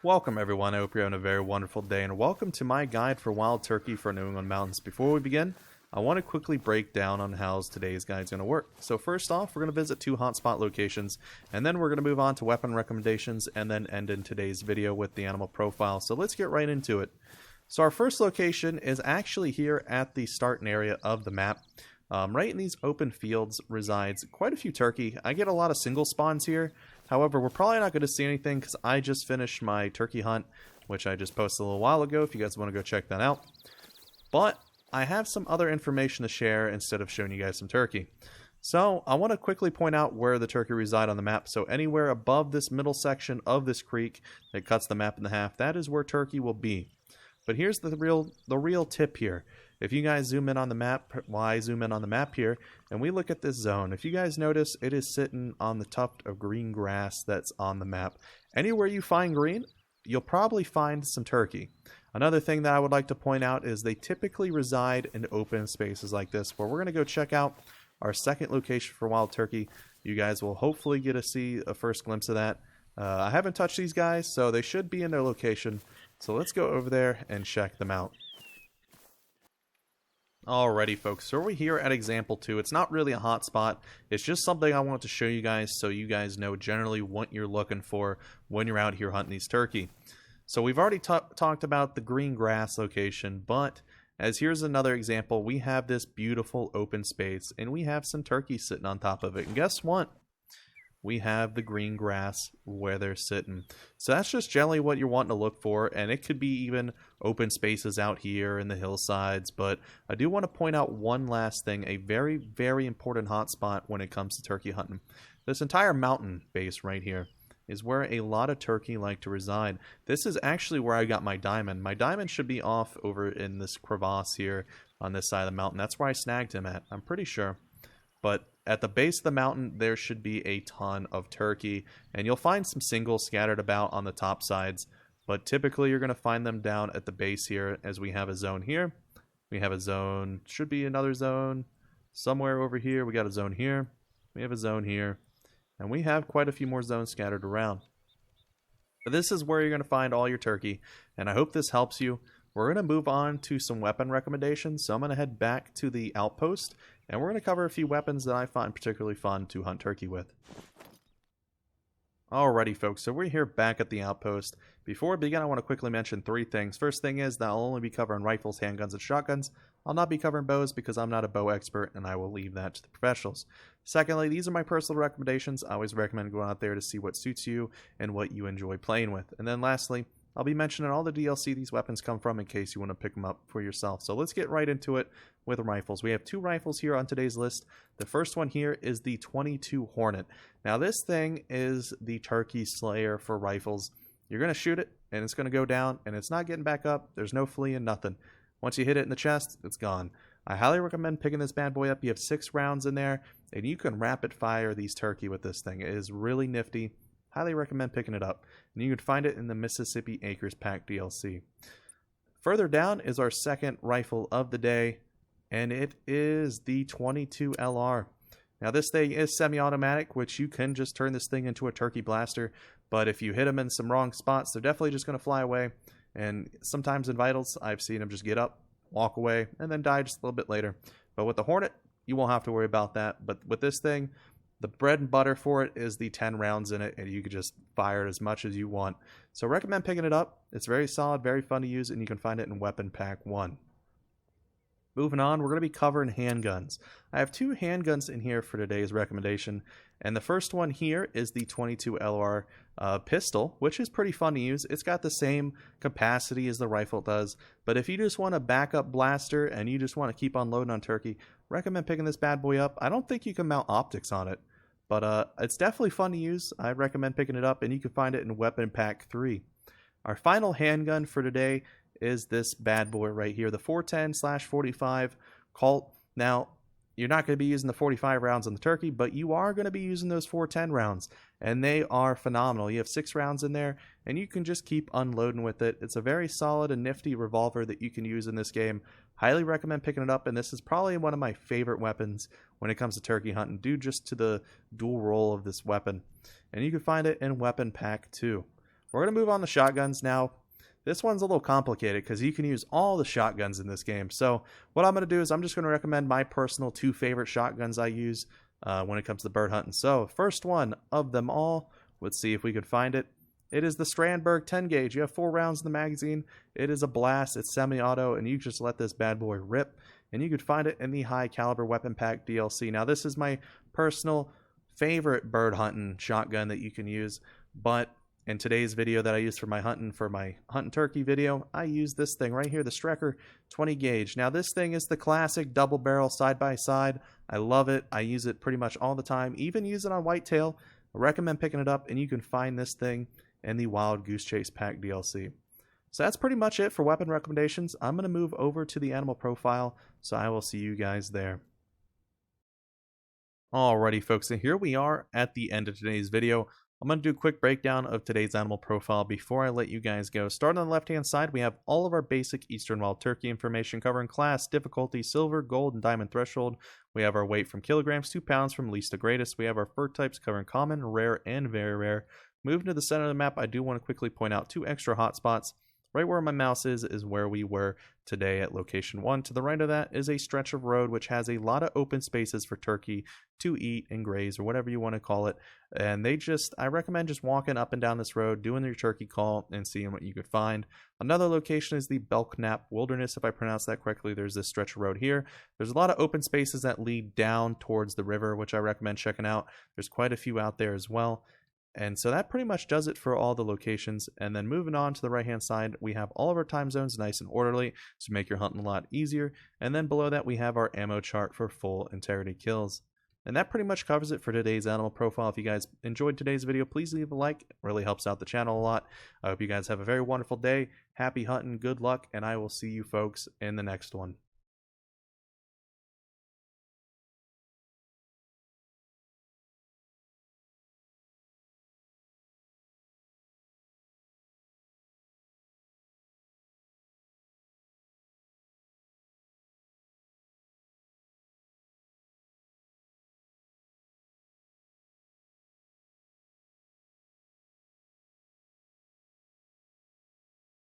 Welcome everyone, I hope you're having a very wonderful day, and welcome to my guide for wild turkey for New England mountains. Before we begin, I want to quickly break down on how today's guide is going to work. So first off, we're going to visit two hotspot locations, and then we're going to move on to weapon recommendations, and then end in today's video with the animal profile. So let's get right into it. So our first location is actually here at the starting area of the map. Right in these open fields resides quite a few turkey. I get a lot of single spawns here. However, we're probably not going to see anything because I just finished my turkey hunt, which I just posted a little while ago if you guys want to go check that out. But I have some other information to share instead of showing you guys some turkey. So I want to quickly point out where the turkey reside on the map. So anywhere above this middle section of this creek that cuts the map in half, that is where turkey will be. But here's the real tip here. If you guys zoom in on the map, I zoom in on the map here, and we look at this zone. If you guys notice, it is sitting on the tuft of green grass that's on the map. Anywhere you find green, you'll probably find some turkey. Another thing that I would like to point out is they typically reside in open spaces like this, where we're going to go check out our second location for wild turkey. You guys will hopefully get to see a first glimpse of that. I haven't touched these guys, so they should be in their location. So let's go over there and check them out. Alrighty folks, so we're here at example 2. It's not really a hotspot, it's just something I wanted to show you guys so you guys know generally what you're looking for when you're out here hunting these turkey. So we've already talked about the green grass location, but as here's another example, we have this beautiful open space and we have some turkey sitting on top of it. And guess what? We have the green grass where they're sitting. So that's just generally what you're wanting to look for, and it could be even open spaces out here in the hillsides. But I do want to point out one last thing, a very, very important hotspot when it comes to turkey hunting. This entire mountain base right here is where a lot of turkey like to reside. This is actually where I got my diamond. My diamond should be off over in this crevasse here on this side of the mountain. That's where I snagged him at, I'm pretty sure. But at the base of the mountain, there should be a ton of turkey, and you'll find some singles scattered about on the top sides, but typically you're going to find them down at the base here, as we have a zone here. We have a zone, should be another zone somewhere over here. We got a zone here. We have a zone here, and we have quite a few more zones scattered around. But this is where you're going to find all your turkey, and I hope this helps you. We're going to move on to some weapon recommendations, so I'm going to head back to the outpost, and we're going to cover a few weapons that I find particularly fun to hunt turkey with. Alrighty folks, so we're here back at the outpost. Before we begin, I want to quickly mention three things. First thing is that I'll only be covering rifles, handguns, and shotguns. I'll not be covering bows because I'm not a bow expert, and I will leave that to the professionals. Secondly, these are my personal recommendations. I always recommend going out there to see what suits you and what you enjoy playing with. And then lastly, I'll be mentioning all the DLC these weapons come from in case you want to pick them up for yourself. So let's get right into it with rifles. We have two rifles here on today's list. The first one here is the 22 Hornet. Now this thing is the turkey slayer for rifles. You're going to shoot it and it's going to go down and it's not getting back up. There's no fleeing, nothing. Once you hit it in the chest, it's gone. I highly recommend picking this bad boy up. You have 6 rounds in there and you can rapid fire these turkey with this thing. It is really nifty. Highly recommend picking it up, and you can find it in the Mississippi Acres Pack DLC. Further down is our second rifle of the day, and it is the 22 LR. Now this thing is semi-automatic, which you can just turn this thing into a turkey blaster, but if you hit them in some wrong spots, they're definitely just going to fly away, and sometimes in Vitals, I've seen them just get up, walk away, and then die just a little bit later. But with the Hornet, you won't have to worry about that, but with this thing, the bread and butter for it is the 10 rounds in it, and you can just fire it as much as you want. So recommend picking it up. It's very solid, very fun to use, and you can find it in Weapon Pack 1. Moving on, we're going to be covering handguns. I have 2 handguns in here for today's recommendation, and the first one here is the 22 LR pistol, which is pretty fun to use. It's got the same capacity as the rifle does, but if you just want a backup blaster and you just want to keep on loading on turkey, recommend picking this bad boy up. I don't think you can mount optics on it, but it's definitely fun to use. I recommend picking it up, and you can find it in Weapon Pack 3. Our final handgun for today is this bad boy right here, the 410/45 Colt. Now, you're not going to be using the 45 rounds on the turkey, but you are going to be using those 410 rounds, and they are phenomenal. You have 6 rounds in there, and you can just keep unloading with it. It's a very solid and nifty revolver that you can use in this game. Highly recommend picking it up, and this is probably one of my favorite weapons when it comes to turkey hunting, due just to the dual role of this weapon. And you can find it in Weapon Pack 2. We're going to move on to shotguns now. This one's a little complicated because you can use all the shotguns in this game. So what I'm going to do is I'm just going to recommend my personal 2 favorite shotguns I use when it comes to bird hunting. So first one of them all, let's see if we could find it. It is the Strandberg 10 gauge. You have 4 rounds in the magazine. It is a blast. It's semi-auto, and you just let this bad boy rip. And you could find it in the High Caliber Weapon Pack DLC. Now, this is my personal favorite bird hunting shotgun that you can use. But in today's video that I used for my hunting turkey video, I used this thing right here, the Strecker 20 gauge. Now, this thing is the classic double barrel side by side. I love it. I use it pretty much all the time. Even use it on whitetail. I recommend picking it up, and you can find this thing in the Wild Goose Chase Pack DLC. So that's pretty much it for weapon recommendations. I'm going to move over to the animal profile, so I will see you guys there. Alrighty folks, and here we are at the end of today's video. I'm going to do a quick breakdown of today's animal profile before I let you guys go. Starting on the left hand side, we have all of our basic Eastern Wild Turkey information covering class, difficulty, silver, gold, and diamond threshold. We have our weight from kilograms to pounds from least to greatest. We have our fur types covering common, rare, and very rare. Moving to the center of the map, I do want to quickly point out 2 extra hotspots. Right where my mouse is where we were today at location 1. To the right of that is a stretch of road which has a lot of open spaces for turkey to eat and graze, or whatever you want to call it. And I recommend just walking up and down this road, doing your turkey call, and seeing what you could find. Another location is the Belknap Wilderness, if I pronounced that correctly. There's this stretch of road here. There's a lot of open spaces that lead down towards the river, which I recommend checking out. There's quite a few out there as well. And so that pretty much does it for all the locations. And then moving on to the right hand side, we have all of our time zones nice and orderly to make your hunting a lot easier. And then below that, we have our ammo chart for full integrity kills. And that pretty much covers it for today's animal profile. If you guys enjoyed today's video, please leave a like. It really helps out the channel a lot. I hope you guys have a very wonderful day. Happy hunting, good luck, and I will see you folks in the next one.